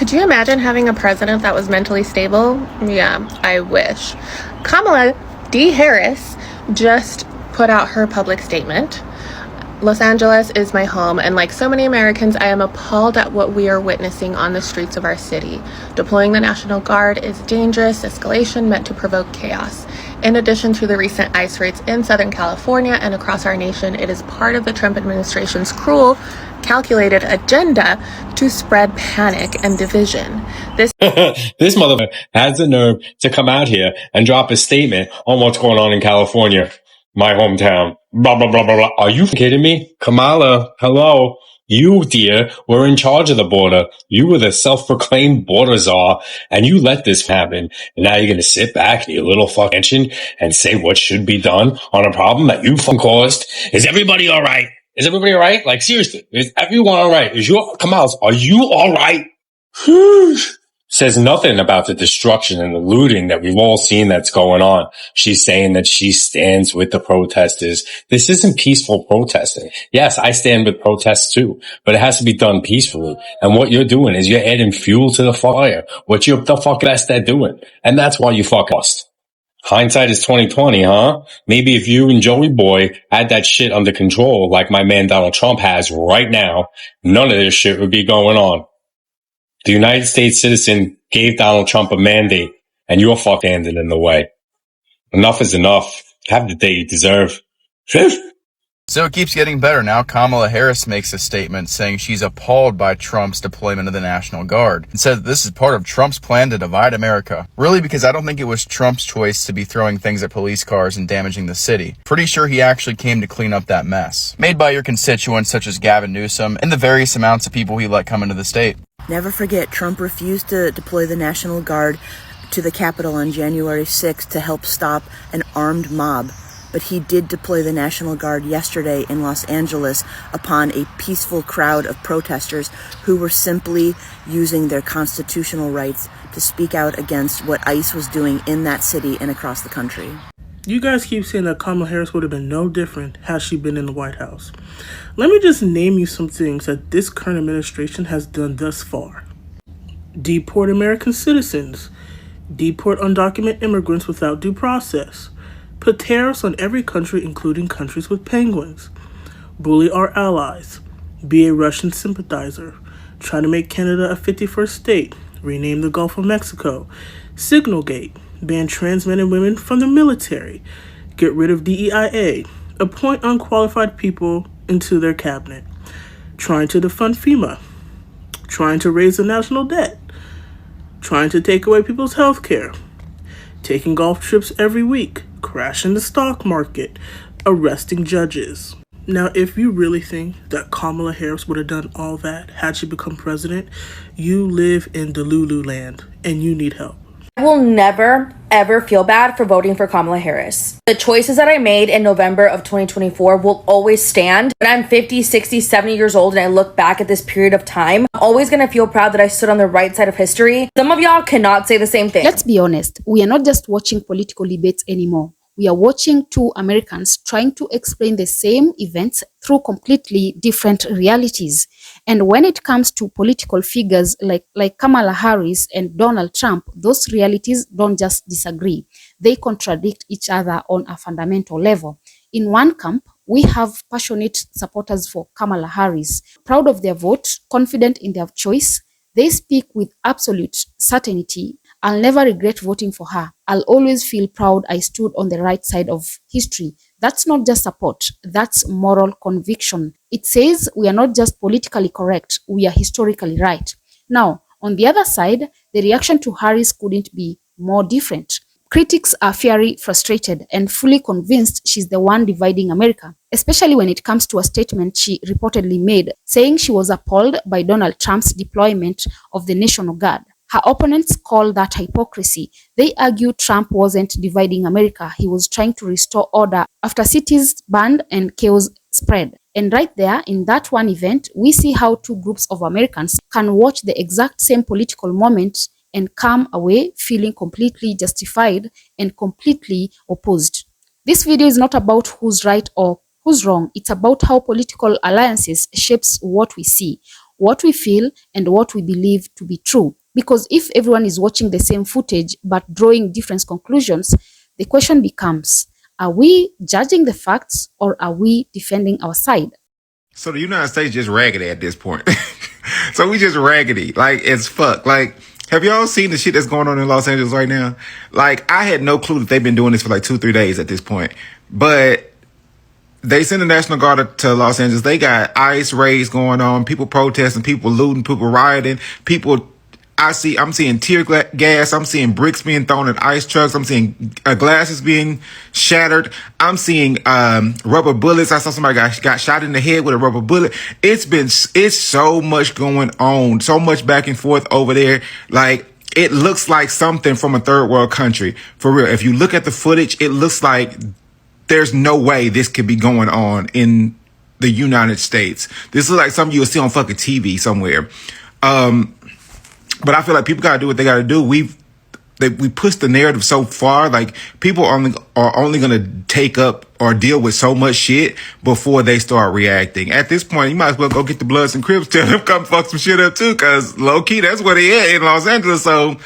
Could you imagine having a president that was mentally stable? Yeah, I wish. Kamala D. Harris just put out her public statement. Los Angeles is my home, and like so many Americans, I am appalled at what we are witnessing on the streets of our city. Deploying the National Guard is dangerous escalation meant to provoke chaos. In addition to the recent ICE raids in Southern California and across our nation, it is part of the Trump administration's cruel, calculated agenda to spread panic and division. This motherfucker has the nerve to come out here and drop a statement on what's going on in California, my hometown. Blah, blah, blah, blah, blah. Are you kidding me? Kamala, hello. You, dear, were in charge of the border. You were the self-proclaimed border czar, and you let this happen. And now you're going to sit back in your little fucking engine and say what should be done on a problem that you fucking caused. Is everybody all right? Is everybody all right? Like, seriously, is everyone all right? Kamala, are you all right? Says nothing about the destruction and the looting that we've all seen that's going on. She's saying that she stands with the protesters. This isn't peaceful protesting. Yes, I stand with protests too, but it has to be done peacefully. And what you're doing is you're adding fuel to the fire. What you're the fuck best at doing. And that's why you fuck lost. Hindsight is 2020, huh? Maybe if you and Joey Boy had that shit under control like my man Donald Trump has right now, none of this shit would be going on. The United States citizen gave Donald Trump a mandate, and you're fucking standing in the way. Enough is enough. Have the day you deserve. So it keeps getting better. Now Kamala Harris makes a statement saying she's appalled by Trump's deployment of the National Guard and said this is part of Trump's plan to divide America. Really, because I don't think it was Trump's choice to be throwing things at police cars and damaging the city. Pretty sure he actually came to clean up that mess made by your constituents such as Gavin Newsom and the various amounts of people he let come into the state. Never forget, Trump refused to deploy the National Guard to the Capitol on January 6th to help stop an armed mob. But he did deploy the National Guard yesterday in Los Angeles upon a peaceful crowd of protesters who were simply using their constitutional rights to speak out against what ICE was doing in that city and across the country. You guys keep saying that Kamala Harris would have been no different had she been in the White House. Let me just name you some things that this current administration has done thus far. Deport American citizens. Deport undocumented immigrants without due process. Put tariffs on every country, including countries with penguins. Bully our allies. Be a Russian sympathizer. Try to make Canada a 51st state. Rename the Gulf of Mexico. Signalgate. Ban trans men and women from the military. Get rid of DEIA. Appoint unqualified people into their cabinet. Trying to defund FEMA. Trying to raise the national debt. Trying to take away people's health care. Taking golf trips every week. Crashing the stock market. Arresting judges. Now, if you really think that Kamala Harris would have done all that had she become president, you live in Delulu land and you need help. I will never, ever feel bad for voting for Kamala Harris. The choices that I made in November of 2024 will always stand. When I'm 50, 60, 70 years old and I look back at this period of time, I'm always going to feel proud that I stood on the right side of history. Some of y'all cannot say the same thing. Let's be honest. We are not just watching political debates anymore. We are watching two Americans trying to explain the same events through completely different realities. And when it comes to political figures like Kamala Harris and Donald Trump, those realities don't just disagree. They contradict each other on a fundamental level. In one camp, we have passionate supporters for Kamala Harris, proud of their vote, confident in their choice. They speak with absolute certainty. I'll never regret voting for her. I'll always feel proud I stood on the right side of history. That's not just support, that's moral conviction. It says we are not just politically correct, we are historically right. Now, on the other side, the reaction to Harris couldn't be more different. Critics are fiery, frustrated, and fully convinced she's the one dividing America, especially when it comes to a statement she reportedly made, saying she was appalled by Donald Trump's deployment of the National Guard. Her opponents call that hypocrisy. They argue Trump wasn't dividing America. He was trying to restore order after cities burned and chaos spread. And right there, in that one event, we see how two groups of Americans can watch the exact same political moment and come away feeling completely justified and completely opposed. This video is not about who's right or who's wrong. It's about how political alliances shapes what we see. what we feel, and what we believe to be true. Because if everyone is watching the same footage but drawing different conclusions, the question becomes, are we judging the facts or are we defending our side? So the United States just raggedy at this point. So we just raggedy, like as fuck. Like, have y'all seen the shit that's going on in Los Angeles right now? Like, I had no clue that they've been doing this for like 2-3 days at this point. But they sent the National Guard to Los Angeles. They got ICE raids going on, people protesting, people looting, people rioting, I'm seeing tear gas. I'm seeing bricks being thrown at ice trucks. I'm seeing glasses being shattered. I'm seeing rubber bullets. I saw somebody got shot in the head with a rubber bullet. It's so much going on, so much back and forth over there. Like, it looks like something from a third world country, for real. If you look at the footage, it looks like there's no way this could be going on in the United States. This is like something you'll see on fucking TV somewhere. But I feel like people gotta do what they gotta do. We push the narrative so far, like people are only gonna take up or deal with so much shit before they start reacting. At this point, you might as well go get the Bloods and Crips, tell them come fuck some shit up too, cause low key that's where they at in Los Angeles. So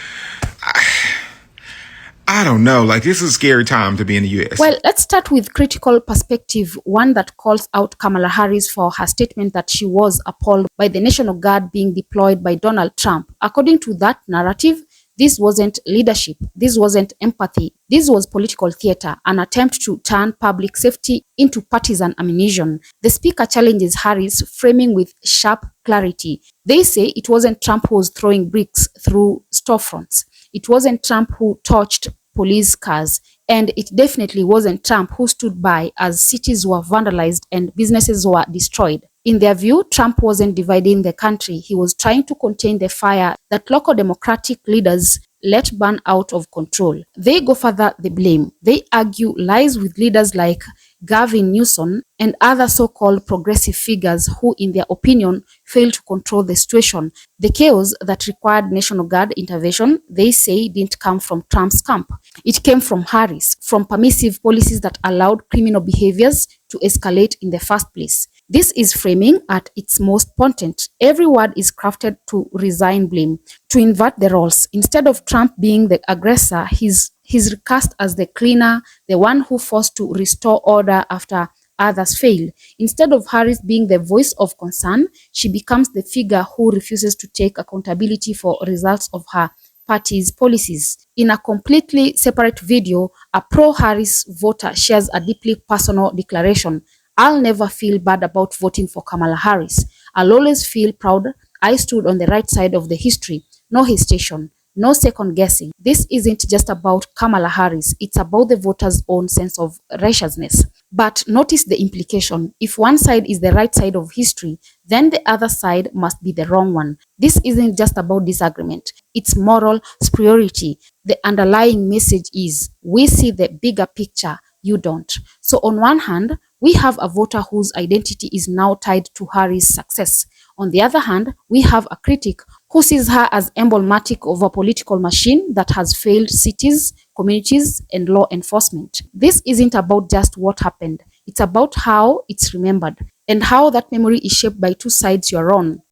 I don't know. Like, this is a scary time to be in the U.S. Well, let's start with critical perspective, one that calls out Kamala Harris for her statement that she was appalled by the National Guard being deployed by Donald Trump. According to that narrative, this wasn't leadership, this wasn't empathy, this was political theater, an attempt to turn public safety into partisan ammunition. The speaker challenges Harris, framing with sharp clarity. They say it wasn't Trump who was throwing bricks through storefronts. It wasn't Trump who torched police cars, and it definitely wasn't Trump who stood by as cities were vandalized and businesses were destroyed. In their view, Trump wasn't dividing the country. He was trying to contain the fire that local Democratic leaders let burn out of control. They go further the blame. They argue lies with leaders like Gavin Newsom and other so-called progressive figures who, in their opinion, failed to control the situation. The chaos that required National Guard intervention, they say, didn't come from Trump's camp. It came from Harris, from permissive policies that allowed criminal behaviors to escalate in the first place. This is framing at its most potent. Every word is crafted to resign blame, to invert the roles. Instead of Trump being the aggressor, he's recast as the cleaner, the one who forced to restore order after others failed. Instead of Harris being the voice of concern, she becomes the figure who refuses to take accountability for results of her party's policies. In a completely separate video, a pro-Harris voter shares a deeply personal declaration. I'll never feel bad about voting for Kamala Harris. I'll always feel proud I stood on the right side of the history. No hesitation, no second guessing. This isn't just about Kamala Harris. It's about the voters' own sense of righteousness. But notice the implication. If one side is the right side of history, then the other side must be the wrong one. This isn't just about disagreement. It's moral superiority. The underlying message is, we see the bigger picture, you don't. So on one hand, we have a voter whose identity is now tied to Harris' success. On the other hand, we have a critic who sees her as emblematic of a political machine that has failed cities, communities, and law enforcement. This isn't about just what happened. It's about how it's remembered, and how that memory is shaped by two sides you're on.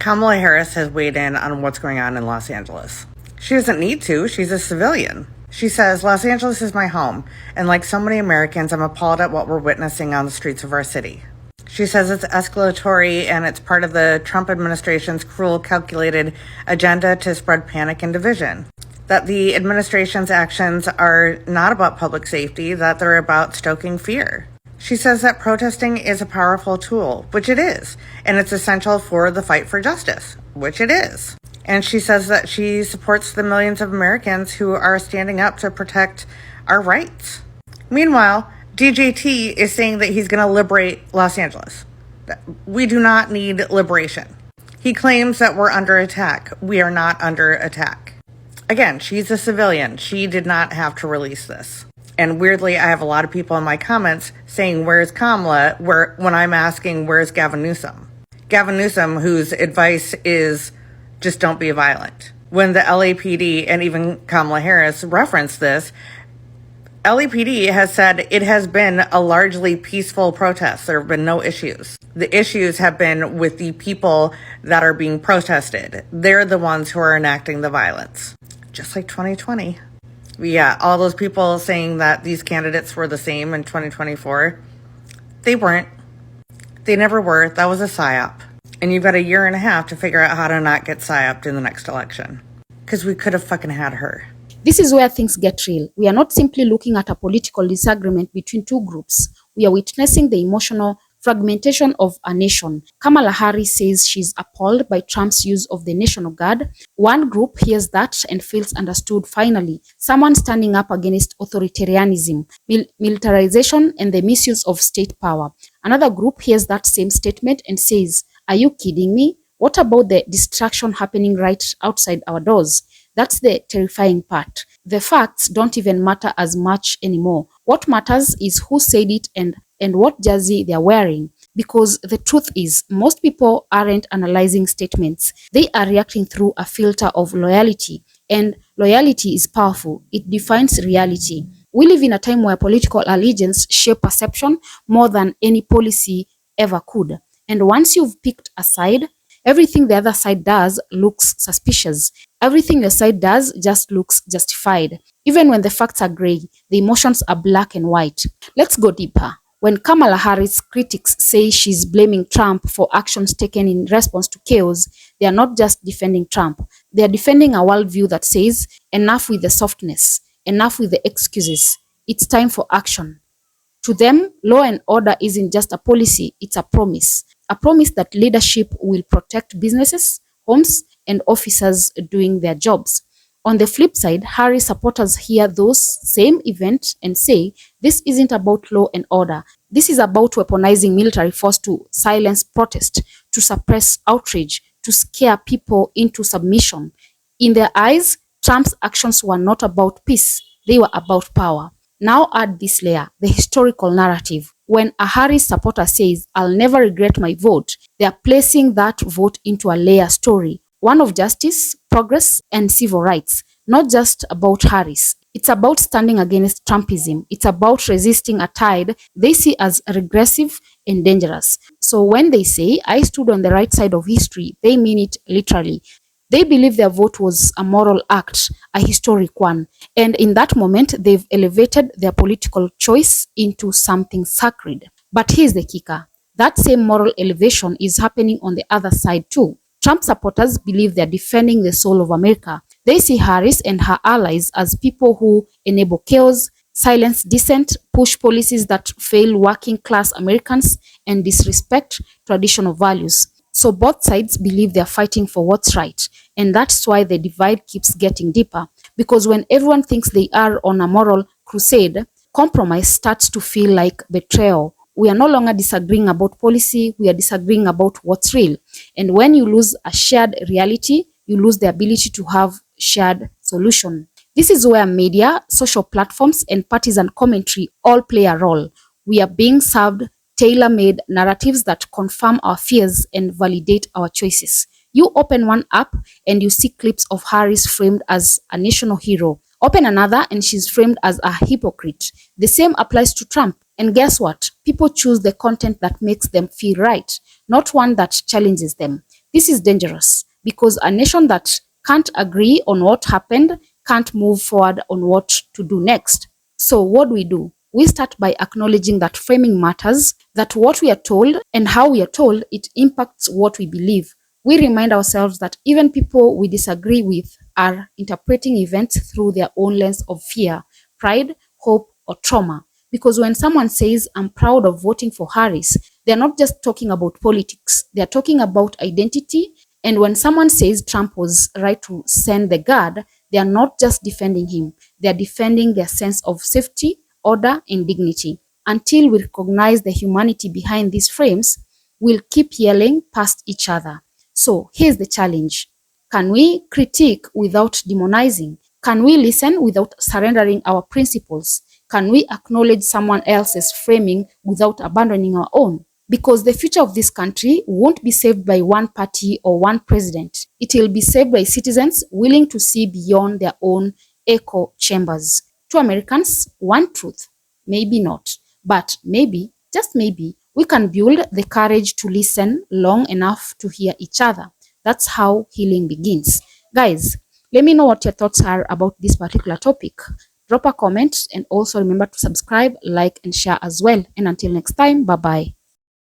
Kamala Harris has weighed in on what's going on in Los Angeles. She doesn't need to. She's a civilian. She says, Los Angeles is my home, and like so many Americans, I'm appalled at what we're witnessing on the streets of our city. She says it's escalatory and it's part of the Trump administration's cruel, calculated agenda to spread panic and division. That the administration's actions are not about public safety, that they're about stoking fear. She says that protesting is a powerful tool, which it is, and it's essential for the fight for justice, which it is. And she says that she supports the millions of Americans who are standing up to protect our rights. Meanwhile, DJT is saying that he's going to liberate Los Angeles. We do not need liberation. He claims that we're under attack. We are not under attack. Again, she's a civilian. She did not have to release this. And weirdly, I have a lot of people in my comments saying, where's Kamala? When I'm asking, where's Gavin Newsom? Gavin Newsom, whose advice is just don't be violent. When the LAPD and even Kamala Harris referenced this, LAPD has said it has been a largely peaceful protest. There have been no issues. The issues have been with the people that are being protested. They're the ones who are enacting the violence. Just like 2020. Yeah, all those people saying that these candidates were the same in 2024, they weren't. They never were. That was a psyop. And you've got a year and a half to figure out how to not get psyoped in the next election. Because we could have fucking had her. This is where things get real. We are not simply looking at a political disagreement between two groups. We are witnessing the emotional fragmentation of a nation. Kamala Harris says she's appalled by Trump's use of the National Guard. One group hears that and feels understood finally. Someone standing up against authoritarianism, militarization, and the misuse of state power. Another group hears that same statement and says, "Are you kidding me? What about the destruction happening right outside our doors?" That's the terrifying part. The facts don't even matter as much anymore. What matters is who said it and what jersey they're wearing. Because the truth is, most people aren't analyzing statements. They are reacting through a filter of loyalty. And loyalty is powerful. It defines reality. We live in a time where political allegiance shape perception more than any policy ever could. And once you've picked a side, everything the other side does looks suspicious. Everything your side does just looks justified. Even when the facts are gray, the emotions are black and white. Let's go deeper. When Kamala Harris critics say she's blaming Trump for actions taken in response to chaos, they are not just defending Trump. They are defending a worldview that says, enough with the softness, enough with the excuses. It's time for action. To them, law and order isn't just a policy, it's a promise. A promise that leadership will protect businesses, homes, and officers doing their jobs. On the flip side, Harris supporters hear those same events and say, this isn't about law and order. This is about weaponizing military force to silence protest, to suppress outrage, to scare people into submission. In their eyes, Trump's actions were not about peace, they were about power. Now add this layer, the historical narrative. When a Harris supporter says, "I'll never regret my vote," they are placing that vote into a layer story. One of justice, progress, and civil rights. Not just about Harris. It's about standing against Trumpism. It's about resisting a tide they see as regressive and dangerous. So when they say, "I stood on the right side of history," they mean it literally. They believe their vote was a moral act, a historic one. And in that moment, they've elevated their political choice into something sacred. But here's the kicker. That same moral elevation is happening on the other side too. Trump supporters believe they're defending the soul of America. They see Harris and her allies as people who enable chaos, silence dissent, push policies that fail working class Americans, and disrespect traditional values. So both sides believe they're fighting for what's right. And that's why the divide keeps getting deeper. Because when everyone thinks they are on a moral crusade, compromise starts to feel like betrayal. We are no longer disagreeing about policy, we are disagreeing about what's real. And when you lose a shared reality, you lose the ability to have shared solution. This is where media, social platforms, and partisan commentary all play a role. We are being served tailor-made narratives that confirm our fears and validate our choices. You open one app and you see clips of Harris framed as a national hero. Open another and she's framed as a hypocrite. The same applies to Trump. And guess what? People choose the content that makes them feel right, not one that challenges them. This is dangerous because a nation that can't agree on what happened can't move forward on what to do next. So what do? We start by acknowledging that framing matters, that what we are told and how we are told, it impacts what we believe. We remind ourselves that even people we disagree with are interpreting events through their own lens of fear, pride, hope, or trauma. Because when someone says, "I'm proud of voting for Harris," they're not just talking about politics, they're talking about identity. And when someone says Trump was right to send the guard, they are not just defending him, they're defending their sense of safety, order, and dignity. Until we recognize the humanity behind these frames, we'll keep yelling past each other. So here's the challenge. Can we critique without demonizing? Can we listen without surrendering our principles? Can we acknowledge someone else's framing without abandoning our own? Because the future of this country won't be saved by one party or one president. It will be saved by citizens willing to see beyond their own echo chambers. to Americans, one truth. Maybe not, but maybe, just maybe, we can build the courage to listen long enough to hear each other. That's how healing begins. Guys, let me know what your thoughts are about this particular topic. Drop a comment and also remember to subscribe, like, and share as well. And until next time, bye-bye.